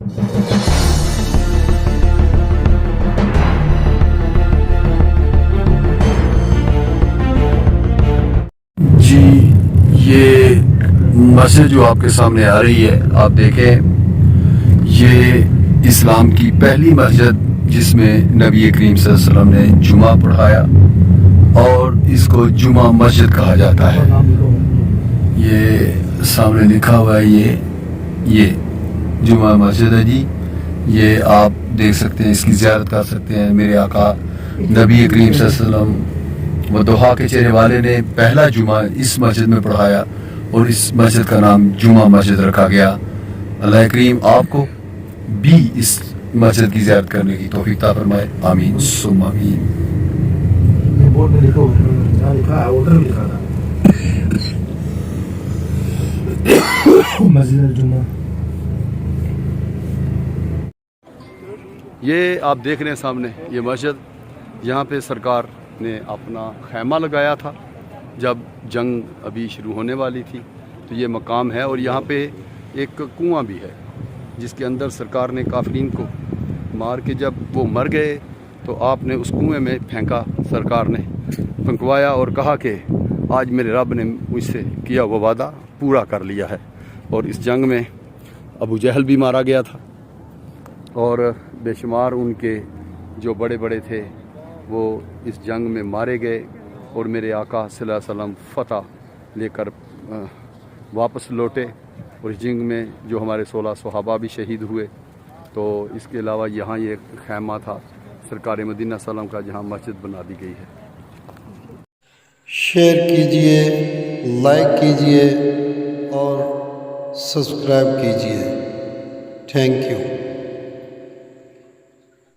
جی یہ مسجد جو آپ کے سامنے آ رہی ہے، آپ دیکھیں یہ اسلام کی پہلی مسجد جس میں نبی کریم صلی اللہ علیہ وسلم نے جمعہ پڑھایا اور اس کو جمعہ مسجد کہا جاتا ہے۔ یہ سامنے لکھا ہوا ہے، یہ جمعہ مسجد ہے جی۔ یہ آپ دیکھ سکتے ہیں، اس کی زیارت کر سکتے ہیں۔ میرے آقا نبی کریم صلی اللہ علیہ وسلم وہ دوحہ کے چہرے والے نے پہلا جمعہ اس مسجد میں پڑھایا اور اس مسجد کا نام جمعہ مسجد رکھا گیا۔ اللہ کریم آپ کو بھی اس مسجد کی زیارت کرنے کی توفیق عطا فرمائے، آمین ثم آمین۔ بورڈ میں لکھا ہے، ادھر بھی لکھا تھا مسجد الجمعہ۔ یہ آپ دیکھ رہے ہیں سامنے یہ مسجد، یہاں پہ سرکار نے اپنا خیمہ لگایا تھا جب جنگ ابھی شروع ہونے والی تھی، تو یہ مقام ہے۔ اور یہاں پہ ایک کنواں بھی ہے جس کے اندر سرکار نے کافرین کو مار کے جب وہ مر گئے تو آپ نے اس کنویں میں پھینکا، سرکار نے پھنکوایا اور کہا کہ آج میرے رب نے مجھ سے کیا وہ وعدہ پورا کر لیا ہے۔ اور اس جنگ میں ابو جہل بھی مارا گیا تھا اور بے شمار ان کے جو بڑے بڑے تھے وہ اس جنگ میں مارے گئے، اور میرے آقا صلی اللہ علیہ وسلم فتح لے کر واپس لوٹے، اور اس جنگ میں جو ہمارے 16 صحابہ بھی شہید ہوئے۔ تو اس کے علاوہ یہاں یہ خیمہ تھا سرکار مدینہ صلی اللہ علیہ وسلم کا، جہاں مسجد بنا دی گئی ہے۔ شیئر کیجئے، لائک کیجئے اور سبسکرائب کیجئے۔ Thank you.